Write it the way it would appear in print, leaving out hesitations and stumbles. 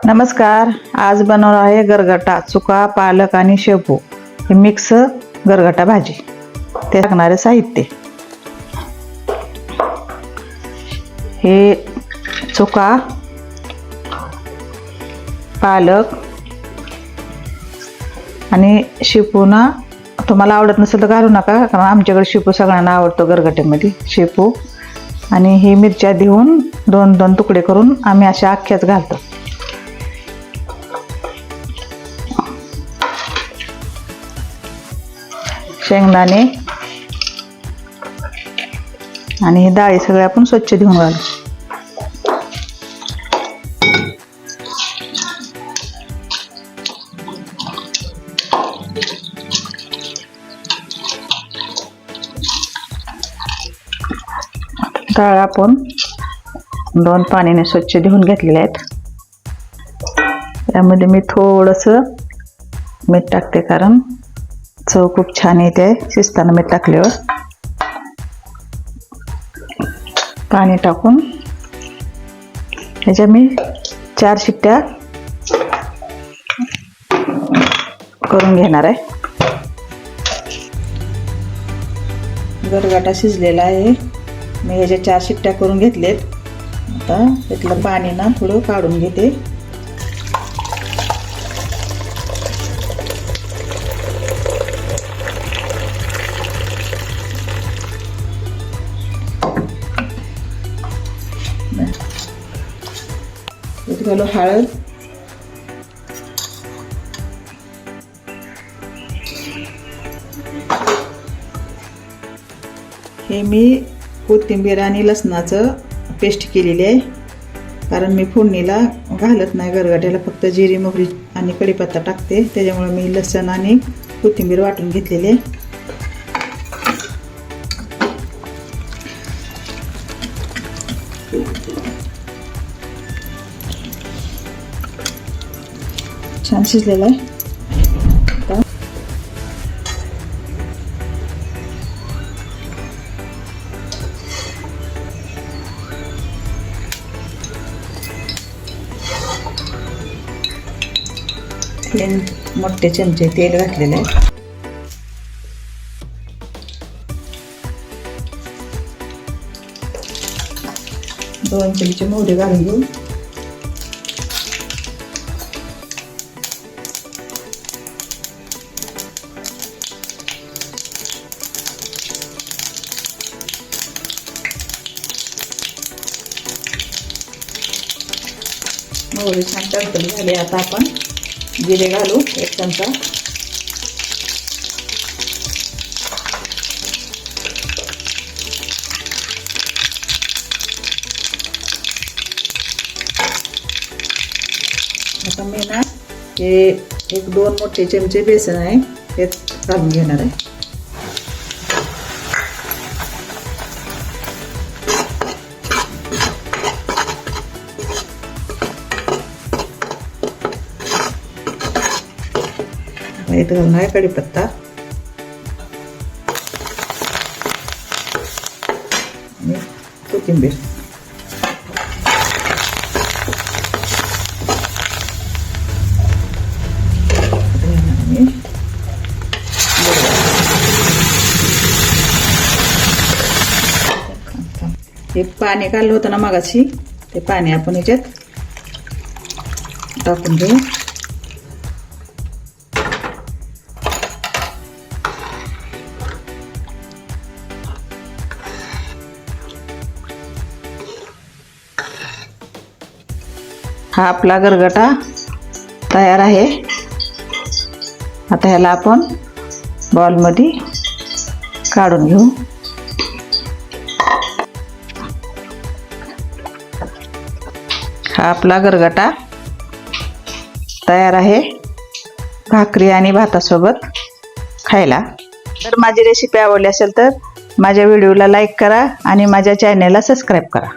नमस्कार. आज बनवणार आहे गरगटा, चुका, पालक आणि शेपू हे मिक्स गरगटा भाजी. ते लागणारे साहित्य: हे चुका, पालक आणि शेपू. ना तुम्हाला आवडत नसेल तर घालू नका, कारण आमच्याकडे शेपू सगळ्यांना आवडतो गरगट्यामध्ये. शेपू आणि ही मिरच्या देऊन दोन दोन तुकडे करून आम्ही अशा अख्ख्याच घालतो. शेंगदाणे आणि ही डाळी सगळ्या आपण स्वच्छ धुवून घालू. डाळ आपण 2 पाण्याने स्वच्छ धुवून घेतलेले आहेत. यामध्ये मी थोडंसं मीठ टाकते, कारण चव खूप छान येते शिजताना मीठ टाकल्यावर. पाणी टाकून ह्याच्या मी 4 शिट्ट्या करून घेणार आहे. गरगटा शिजलेला आहे. मी ह्याच्या 4 शिट्ट्या करून घेतलेत. आता त्यातलं पाणी ना थोडं काढून घेते. घालू हळद, हे मी कोथिंबीर आणि लसणाचं पेस्ट केलेली आहे, कारण मी फोडणीला घालत नाही गरगट्याला, फक्त जिरी, मोहरी आणि कढीपत्ता टाकते. त्याच्यामुळे मी लसण आणि कोथिंबीर वाटून घेतलेली आहे. छान शिजलेला आहे. तीन मोठे चमचे तेल घातलेले आहे. दोन चमचे मोहरी घालून घेऊ. मोहरी छान तडतड झाली. आता आपण जिरे घालू 1 चमचा. आता मी ना हे 1-2 मोठे चमचे बेसन आहे ते घालून घेणार आहे. इथं घालणार आहे कढीपत्ता आणि कोथिंबीर. हे पाणी काढलं होतं ना मगाशी, ते पाणी आपण याच्यात टाकून घेऊ. हा आपला गरगटा तयार आहे. आता ह्याला आपण बॉलमध्ये काढून घेऊ. हा आपला गरगटा तयार आहे भाकरी आणि भातासोबत खायला. तर माझी रेसिपी आवडली असेल तर माझ्या व्हिडिओला लाईक करा आणि माझ्या चॅनेलला सबस्क्राईब करा.